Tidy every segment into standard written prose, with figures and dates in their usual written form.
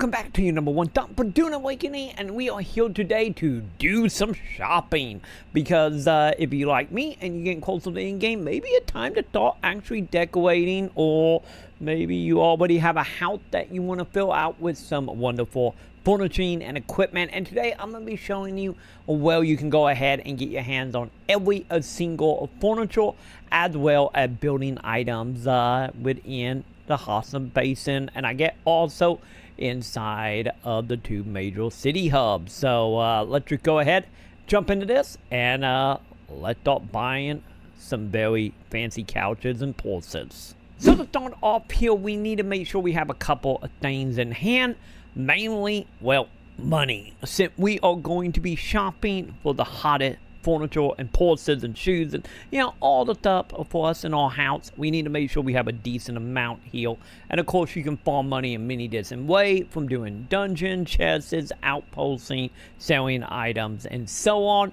Welcome back to your #1 dump for Dune Awakening, and we are here today to do some shopping. Because if you like me and you're getting close to the end game, maybe it's time to start actually decorating, or maybe you already have a house that you want to fill out with some wonderful furnishing and equipment. And today I'm going to be showing you where you can go ahead and get your hands on every single furniture, as well as building items within the Hossa Basin, and I get also inside of the two major city hubs. So let's just go ahead, jump into this, and let's start buying some very fancy couches and purses. So to start off here, we need to make sure we have a couple of things in hand, mainly, well, money. Since we are going to be shopping for the hottest furniture and purses and shoes and all the stuff for us in our house, we need to make sure we have a decent amount here. And of course, you can farm money in many different ways, from doing dungeon chests, outposting, selling items, and so on.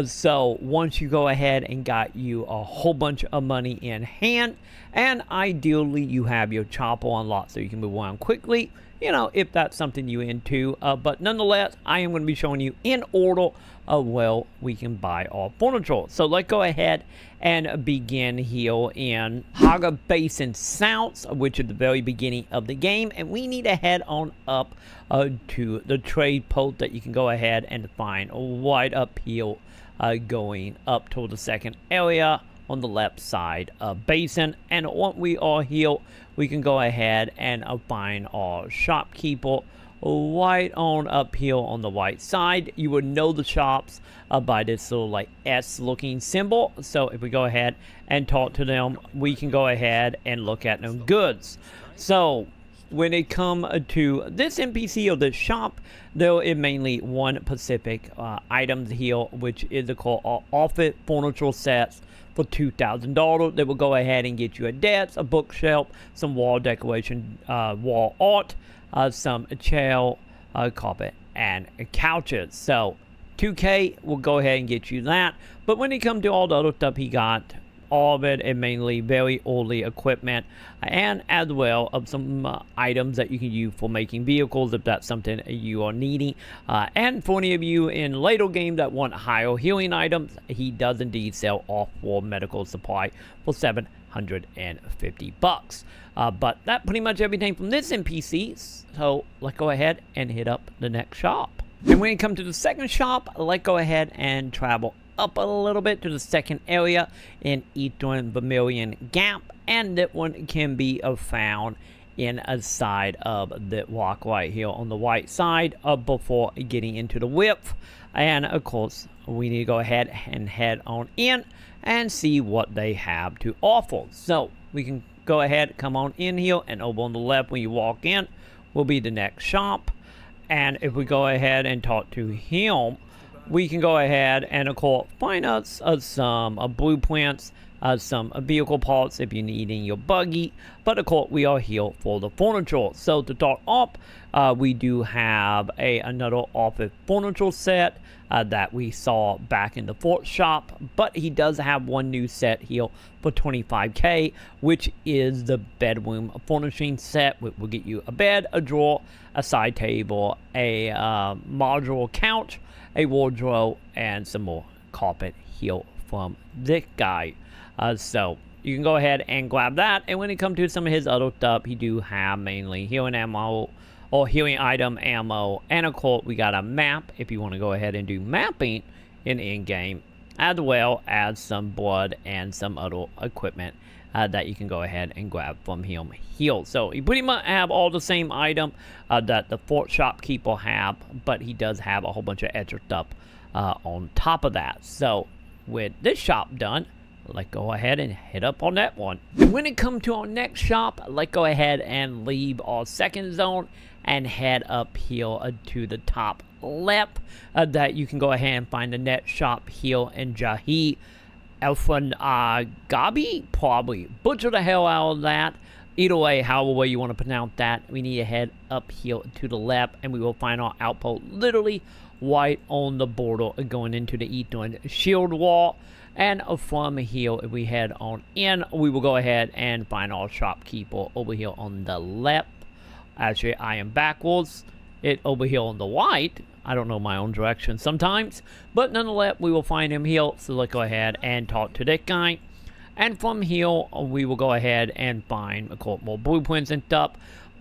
So once you go ahead and got you a whole bunch of money in hand, and ideally you have your chopper unlocked so you can move around quickly, if that's something you're into. But nonetheless, I am going to be showing you in order of where we can buy our furniture. So let's go ahead and begin here in Hossa Basin South, which is the very beginning of the game. And we need to head on up to the trade post that you can go ahead and find right up here, going up to the second area on the left side of Basin. And once we are here, we can go ahead and find our shopkeeper right on up here on the right side. You would know the shops by this little like S looking symbol. So if we go ahead and talk to them, we can go ahead and look at them goods. So when it comes to this NPC or this shop, there is mainly one specific items here, which is called office furniture sets for $2,000. They will go ahead and get you a desk, a bookshelf, some wall decoration, wall art, some chair, carpet, and couches. So $2K will go ahead and get you that. But when it comes to all the other stuff, he got all of it, and mainly very early equipment, and as well of some items that you can use for making vehicles if that's something you are needing. And for any of you in later games that want higher healing items, he does indeed sell off-world medical supply for $750. But that pretty much everything from this NPC. So let's go ahead and hit up the next shop. And when you come to the second shop, let's go ahead and travel up a little bit to the second area in Eastern Vermilion Gap, and that one can be found in a side of the walk right here on the right side before getting into the width. And of course, we need to go ahead and head on in and see what they have to offer. So we can go ahead, come on in here, and over on the left when you walk in will be the next shop. And if we go ahead and talk to him, we can go ahead and of course find us some blueprints, some vehicle parts if you're needing your buggy. But of course, we are here for the furniture. So to start off, we do have another office furniture set that we saw back in the fourth shop, but he does have one new set here for $25K, which is the bedroom furnishing set, which will get you a bed, a drawer, a side table, a modular couch, a wardrobe, and some more carpet here from this guy. So you can go ahead and grab that. And when it comes to some of his other stuff, he do have mainly healing ammo, or healing item ammo, and of course we got a map if you want to go ahead and do mapping in game, as well as some blood and some other equipment that you can go ahead and grab from him here. So you pretty much have all the same item that the fourth shopkeeper have, but he does have a whole bunch of extra stuff on top of that. So with this shop done, let's go ahead and hit up on that one. And when it comes to our next shop, let's go ahead and leave our second zone and head up here to the top left. That you can go ahead and find the next shop here in Jahi Elfan Gabi. Probably butcher the hell out of that. Either way, however way you want to pronounce that, we need to head up here to the left, and we will find our outpost literally right on the border going into the Eastern Shield Wall. And from here, if we head on in, we will go ahead and find our shopkeeper over here on the left. Actually, I am backwards. It over here on the right. I don't know my own direction sometimes. But nonetheless, we will find him here. So let's go ahead and talk to this guy. And from here, we will go ahead and find, of course, more blueprints and stuff.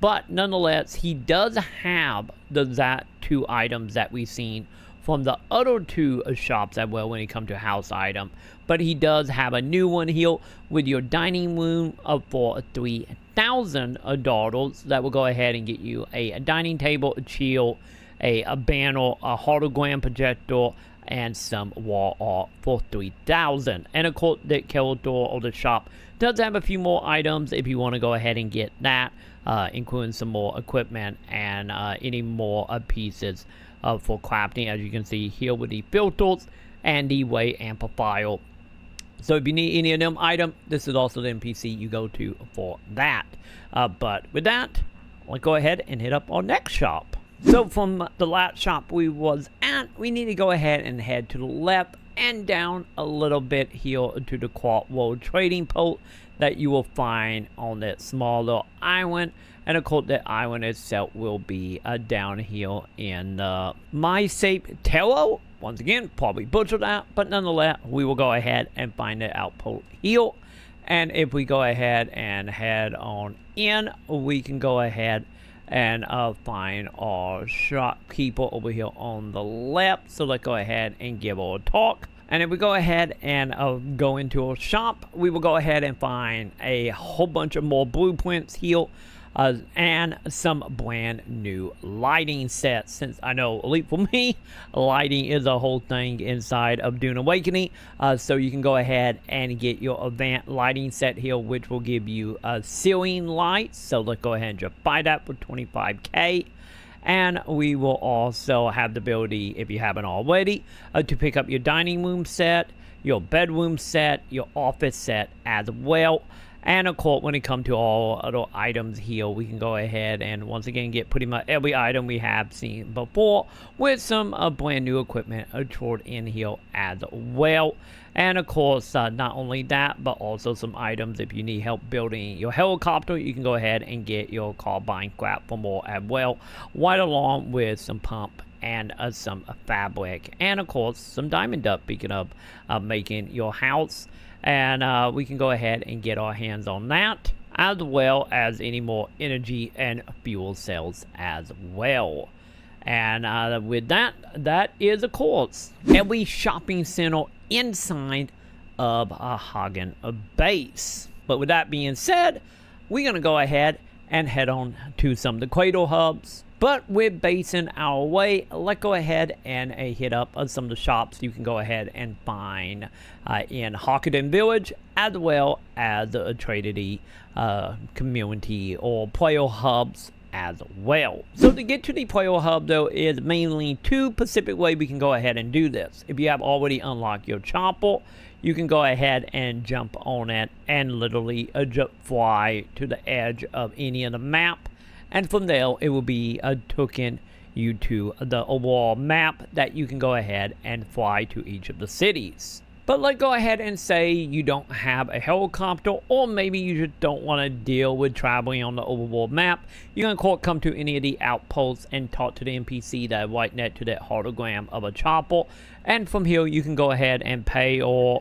But nonetheless, he does have that 2 items that we've seen from the other 2 shops as well when it comes to house item. But he does have a new one here with your dining room for $3,000 that will go ahead and get you a dining table, a chill, a banner, a hologram projector, and some wall art for $3,000. And of course, the character or the shop does have a few more items if you want to go ahead and get that, including some more equipment and any more pieces for crafting, as you can see here with the filters and the weight amplifier. So if you need any of them items, this is also the NPC you go to for that. But with that, let's go ahead and hit up our next shop. So from the last shop we was at, we need to go ahead and head to the left and down a little bit here to the Quad World Trading Post that you will find on that small little island. And of course, the island itself will be down here in My Safe Terror. Once again, probably butchered that, but nonetheless, we will go ahead and find the outpost here. And if we go ahead and head on in, we can go ahead and find our shopkeeper over here on the left. So let's go ahead and give her a talk. And if we go ahead and go into our shop, we will go ahead and find a whole bunch of more blueprints here. And some brand new lighting sets, since I know, at least for me, lighting is a whole thing inside of Dune Awakening. So you can go ahead and get your advanced lighting set here, which will give you ceiling lights. So let's go ahead and just buy that for $25K. And we will also have the ability, if you haven't already, to pick up your dining room set, your bedroom set, your office set as well. And of course, when it comes to all other items here, we can go ahead and once again get pretty much every item we have seen before with some brand new equipment stored in here as well. And of course, not only that, but also some items if you need help building your helicopter, you can go ahead and get your carbine scrap for more as well, right along with some pump and some fabric, and of course some diamond dust, speaking of making your house. And we can go ahead and get our hands on that, as well as any more energy and fuel cells as well. And with that, that is of course every shopping center inside of Hagen Base. But with that being said, we're gonna go ahead and head on to some of the cradle hubs. But we're basing our way, let's go ahead and hit up some of the shops you can go ahead and find in Hockaden Village, as well as the Trinity community or player hubs as well. So to get to the player hub though is mainly 2 specific ways we can go ahead and do this. If you have already unlocked your chopper, you can go ahead and jump on it and literally just fly to the edge of any of the map. And from there, it will be taking you to the overall map that you can go ahead and fly to each of the cities. But let's go ahead and say you don't have a helicopter, or maybe you just don't want to deal with traveling on the overworld map. You can come to any of the outposts and talk to the NPC that right next to that hologram of a chopper. And from here, you can go ahead and pay her,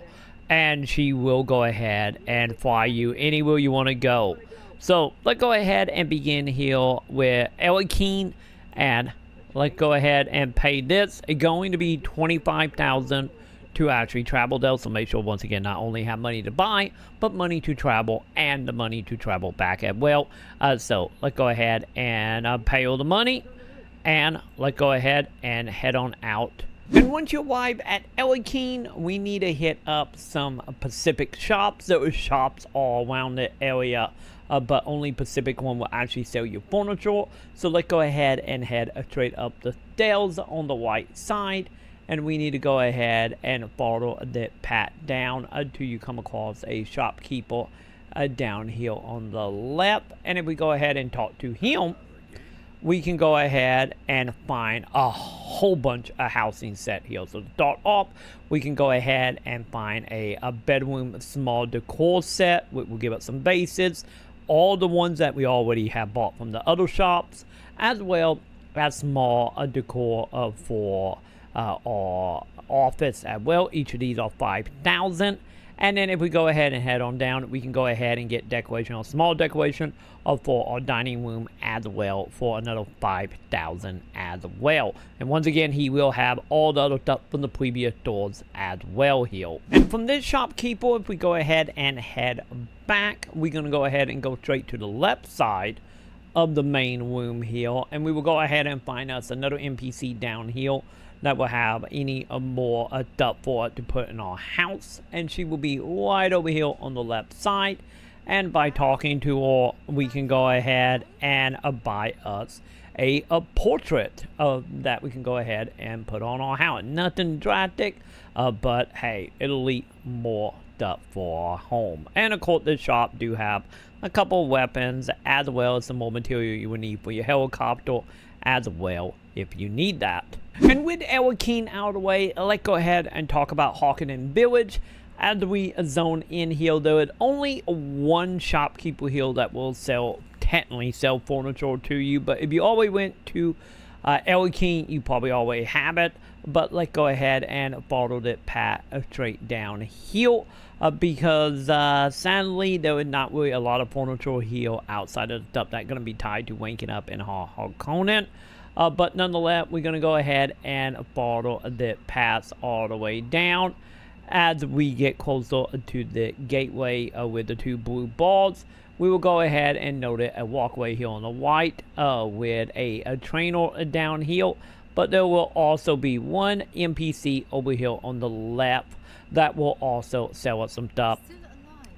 and she will go ahead and fly you anywhere you want to go. So let's go ahead and begin here with Awakening, and let's go ahead and pay this. It's going to be $25,000 to actually travel there. So make sure once again, not only have money to buy, but money to travel and the money to travel back as well. So let's go ahead and pay all the money, and let's go ahead and head on out. And once you arrive at Awakening, we need to hit up some Pacific shops. Those shops all around the area. But only Pacific one will actually sell you furniture. So let's go ahead and head straight up the stairs on the right side. And we need to go ahead and follow that path down until you come across a shopkeeper down here on the left. And if we go ahead and talk to him, we can go ahead and find a whole bunch of housing set here. So to start off, we can go ahead and find a bedroom small decor set, which will give us some bases. all the ones that we already have bought from the other shops, as well as small decor for our office as well. Each of these are 5,000. And then if we go ahead and head on down, we can go ahead and get decoration, a small decoration for our dining room as well, for another 5,000 as well. And once again, he will have all the other stuff from the previous stores as well here. And from this shopkeeper, if we go ahead and head back, we're going to go ahead and go straight to the left side of the main room here, and we will go ahead and find us another NPC down here that will have any more stuff for it to put in our house, and she will be right over here on the left side. And by talking to her, we can go ahead and buy us a portrait that we can go ahead and put on our house. Nothing drastic, but hey, it'll leave more stuff for our home. And of course, this shop do have a couple of weapons, as well as some more material you will need for your helicopter as well, if you need that. And with Awakening out of the way, let's go ahead and talk about Hawkinen Village. As we zone in here, there is only one shopkeeper here that will technically sell furniture to you. But if you always went to Awakening, you probably always have it. But let's go ahead and follow that path straight down here. Because sadly, there is not really a lot of furniture here outside of the stuff that's going to be tied to waking up in Hawkinen. But nonetheless, we're going to go ahead and follow the path all the way down. As we get closer to the gateway with the two blue balls, we will go ahead and notice a walkway here on the right with a trainer down here. But there will also be one NPC over here on the left that will also sell us some stuff.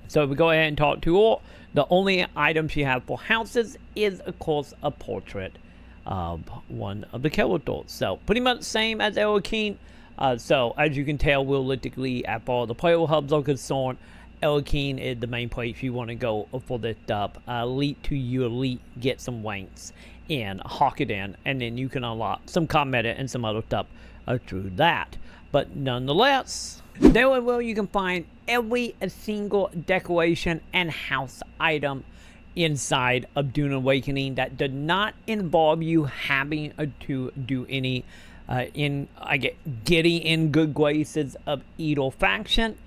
So if we go ahead and talk to her, the only item she has for houses is, of course, a portrait of one of the characters. So pretty much the same as Awakening. So as you can tell, realistically, as far as the player hubs are concerned, Awakening is the main place you want to go for this stuff. Elite to you elite, get some wanks and hawk it in, and then you can unlock some cosmetic and some other stuff through that. But nonetheless, there as well you can find every single decoration and house item inside of Dune Awakening that did not involve you having to do any getting in good graces of either faction,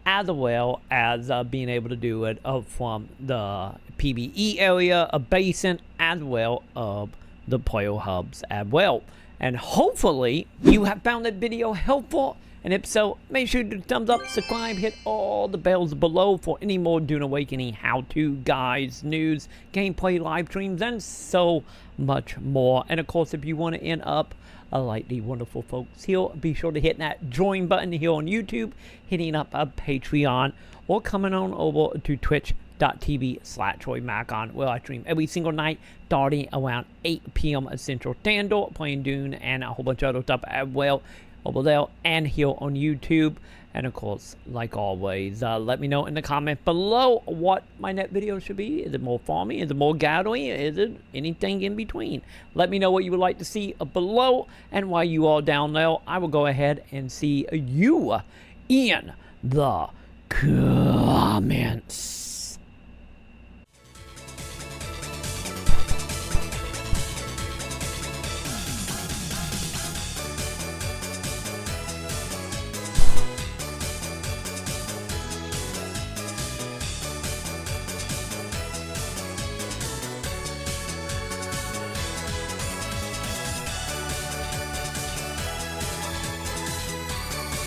as well as being able to do it from the PvE area, a basin, as well of the player hubs as well. And hopefully you have found that video helpful, and if so, make sure to thumbs up, subscribe, hit all the bells below for any more Dune Awakening how-to guides, news, gameplay, live streams, and so much more. And of course, if you want to end up like the wonderful folks here, be sure to hit that join button here on YouTube, hitting up a Patreon, or coming on over to twitch.tv/TroyMacon, where I stream every single night starting around 8 p.m. Central Standard, playing Dune and a whole bunch of other stuff as well over there and here on YouTube. And of course, like always, let me know in the comments below what my next video should be. Is it more farming? Is it more gathering? Is it anything in between? Let me know what you would like to see below. And while you all down there, I will go ahead and see you in the comments.